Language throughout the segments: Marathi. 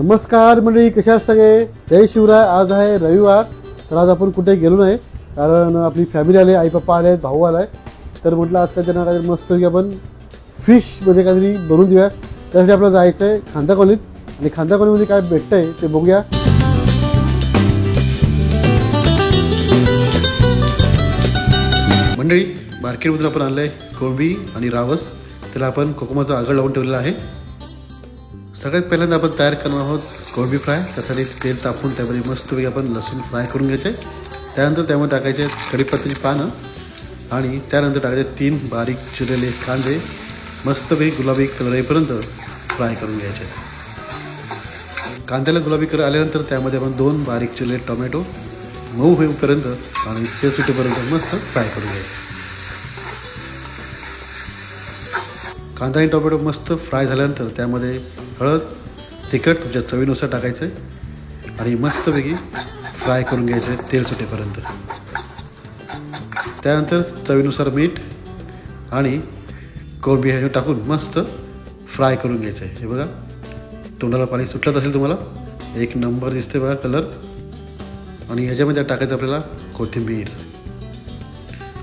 नमस्कार मंडळी, कशा आहात सगळे? जय शिवराय. आज आहे रविवार, तर आज आपण कुठे गेलो नाही कारण आपली फॅमिली आली, आई पप्पा आले, भाऊ आलाय. तर म्हटलं आज काय त्यांना काहीतरी मस्त आपण फिशमध्ये काहीतरी बनवून देऊया. त्यासाठी आपल्याला जायचं आहे खांदा कॉलनीत, आणि खांदा कॉलनीमध्ये काय भेटतंय ते बघूया. मंडळी, मार्केटमधून आपण आणलं आहे कोळंबी आणि रावस. त्याला आपण कोकमाचा आगळ लावून ठेवलेला आहे. सगळ्यात पहिल्यांदा आपण तयार करणार आहोत कोळंबी फ्राय. त्यासाठी तेल तापवून त्यामध्ये मस्तपैकी आपण लसूण फ्राय करून घ्यायचे. त्यानंतर त्यामध्ये टाकायचे कढीपत्त्याची पानं आणि त्यानंतर टाकायचे 3 बारीक चिरलेले कांदे. मस्तपैकी गुलाबी कलर येईपर्यंत फ्राय करून घ्यायचे. कांद्याला गुलाबी कलर आल्यानंतर त्यामध्ये आपण 2 बारीक चिरलेले टोमॅटो मऊ होईपर्यंत आणि ते सुटेपर्यंत मस्त फ्राय करून घ्यायचे. कांदा आणि टोमॅटो मस्त फ्राय झाल्यानंतर त्यामध्ये हळद, तिखट तुमच्या चवीनुसार टाकायचं आणि मस्तपैकी फ्राय करून घ्यायचं तेल सुटेपर्यंत. त्यानंतर चवीनुसार मीठ आणि कोळंबी ह्याच्यावर टाकून मस्त फ्राय करून घ्यायचं आहे. हे बघा, तोंडाला पाणी सुटलंच असेल तुम्हाला. एक नंबर दिसते बघा कलर. आणि ह्याच्यामध्ये टाकायचं आपल्याला कोथिंबीर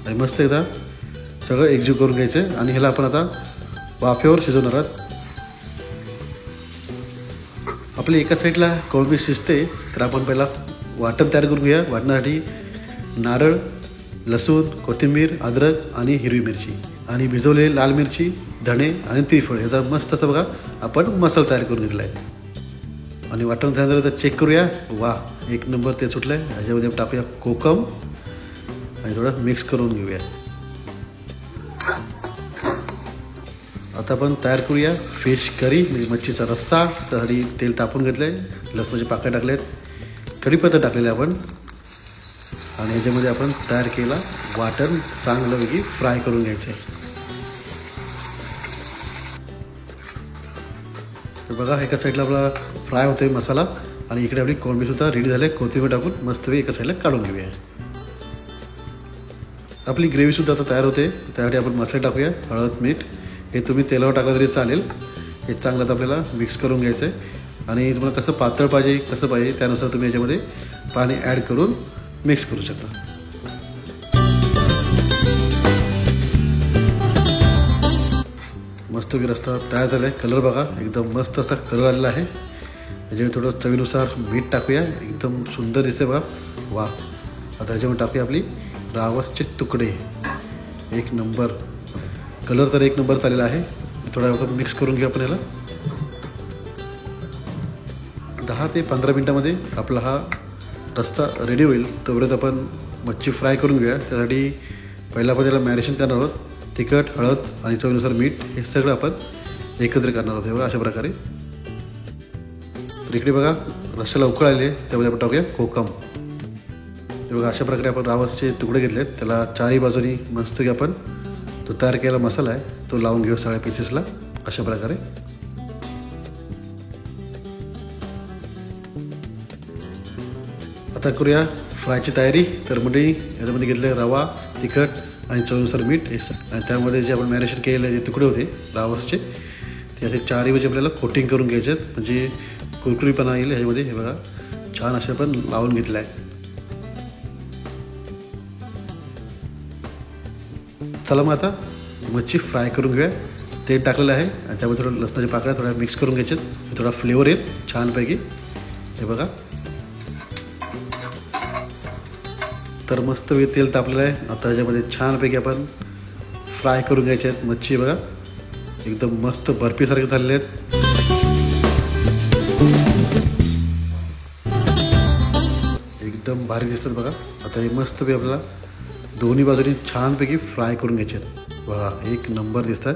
आणि मस्त एकदा सगळं एकजीव करून घ्यायचं. आणि ह्याला आपण आता वाफेवर शिजवणार आहोत. आपली एका साईडला कोळंबी शिजते, तर आपण पहिला वाटण तयार करून घेऊया. वाटणासाठी नारळ, लसूण, कोथिंबीर, अद्रक आणि हिरवी मिरची आणि भिजवलेली लाल मिरची, धणे आणि त्रिफळ ह्याचा मस्त असं बघा आपण मसाला तयार करून घेतला आहे. आणि वाटण झाल्यानंतर चेक करूया. वा, एक नंबर ते सुटलं आहे. ह्याच्यामध्ये टाकूया कोकम आणि थोडं मिक्स करून घेऊया. आता आपण तयार करूया फिश करी, म्हणजे मच्छीचा रस्सा. त्यासाठी तेल तापून घेतलं आहे, लसणाचे पाकळ्या टाकले आहेत, कढीपत्ता टाकलेले आपण, आणि ह्याच्यामध्ये आपण तयार केला वाटण चांगलंपैकी फ्राय करून घ्यायचं आहे. तर बघा, एका साईडला आपला फ्राय होतोय मसाला आणि इकडे आपली कोळंबीसुद्धा रेडी झाली आहे. कोथिंबीर टाकून मस्तपैकी एका साईडला काढून घेऊया. आपली ग्रेव्हीसुद्धा आता तयार होते. त्यासाठी आपण मसाले टाकूया. हळद, मीठ हे तुम्ही तेलावर टाकलं तरी चालेल. हे चांगलं आता आपल्याला मिक्स करून घ्यायचं आहे. आणि तुम्हाला कसं पातळ पाहिजे, कसं पाहिजे त्यानुसार तुम्ही याच्यामध्ये पाणी ॲड करून मिक्स करू शकता. मस्त रस्ता तयार झाला आहे. कलर बघा, एकदम मस्त असा कलर आलेला आहे. याच्यामध्ये थोडं चवीनुसार मीठ टाकूया. एकदम सुंदर दिसते बघा. वा, आता ह्याच्यामध्ये टाकूया आपली रावसचे तुकडे. एक नंबर कलर तर एक नंबर चाललेला आहे. थोडा मिक्स करून घेऊ आपण याला. 10 ते 15 मिनटामध्ये आपला हा रस्ता रेडी होईल. तोपर्यंत आपण मच्छी फ्राय करून घेऊया. त्यासाठी पहिला आपण त्याला मॅरिनेशन करणार आहोत. तिखट, हळद आणि चवीनुसार मीठ हे सगळं आपण एकत्र करणार आहोत. हे बघा, अशा प्रकारे. तर इकडे बघा, रस्स्याला उकळ आले, त्यामध्ये आपण टाकूया कोकम. हे बघा, अशा प्रकारे आपण रावसचे तुकडे घेतले आहेत. त्याला चारही बाजूनी मस्त की आपण तो तयार केलेला मसाला आहे तो लावून घेऊ सगळ्या पीसेसला अशा प्रकारे. आता करूया फ्रायची तयारी. तर म्हणजे याच्यामध्ये घेतले रवा, तिखट आणि चवीनुसार मीठ आणि त्यामध्ये जे आपण मॅरिनेशन केलेले जे तुकडे होते रावसचे, ते असे 4ही बाजू आपल्याला कोटिंग करून घ्यायचे आहेत, म्हणजे कुरकुरीपणा येईल ह्याच्यामध्ये. हे बघा, छान असे आपण लावून घेतलं आहे. चला मग आता मच्छी फ्राय करून घेऊया. तेल टाकलेलं आहे आणि त्यामध्ये थोडं लसणाच्या पाकळ्या थोड्या मिक्स करून घ्यायचे. थोडा फ्लेवर येईल छानपैकी. हे बघा, तर मस्त तेल तापलेलं आहे. आता ह्याच्यामध्ये छानपैकी आपण फ्राय करून घ्यायचे आहेत मच्छी. बघा, एकदम मस्त बर्फीसारखे झालेले आहेत. एकदम भारी दिसतात बघा. आता हे मस्तपैकी आपल्याला दोन्ही बाजूनी छानपैकी फ्राय करून घ्यायचे आहेत. बघा, एक नंबर दिसतात.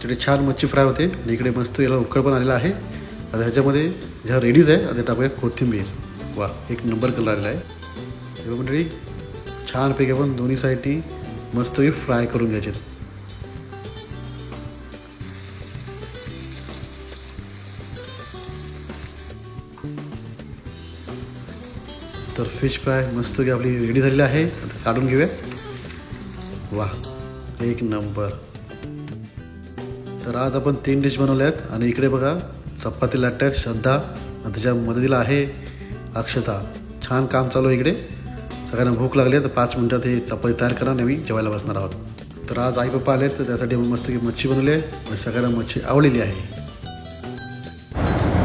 तिकडे छान मच्छी फ्राय होते आणि इकडे मस्त याला उकळ पण आलेला आहे. आता ह्याच्यामध्ये ज्या रेडीज आहे आता टाकूया कोथिंबीर. वा, एक नंबर कलर आलेला आहे. हे मंडळी, छानपैकी आपण दोन्ही साईडनी मस्तपैकी फ्राय करून घ्यायचे. तर फिश फ्राय मस्त की आपली रेडी झालेली आहे. आता काढून घेऊया. वा, एक नंबर. तर आज आपण 3 डिश बनवल्या आहेत आणि इकडे बघा चपाती लाटतात श्रद्धा आणि त्याच्या मदतीला आहे अक्षता. छान काम चालू आहे इकडे. सगळ्यांना भूक लागली आहे तर 5 मिनटात हे चपाती तयार करा आणि आम्ही जेवायला बसणार आहोत. तर आज आई पप्पा आले तर त्यासाठी मस्त मच्छी बनवली आहे आणि सगळ्यांना मच्छी आवडलेली आहे.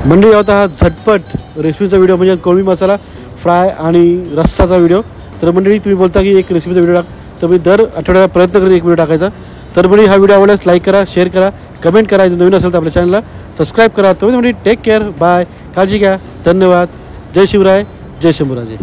मंडळी होता हा झटपट रेसिपीचा व्हिडिओ म्हणजे कोळंबी मसाला फ्राय आणि रस्साचा व्हिडिओ. तर मंडळी तुम्ही बोलता की एक रेसिपीचा व्हिडिओ टाक तर मी दर आठवड्याला प्रयत्न करेन एक व्हिडिओ टाकायचा. तर मंडळी हा व्हिडिओ आवडल्यास लाईक करा, शेअर करा, कमेंट करा. नवीन असेल तर आपल्या चॅनलला सबस्क्राईब करा. तुम्ही मंडळी टेक केअर, बाय, काळजी घ्या, धन्यवाद, जय शिवराय, जय शंभूराजे.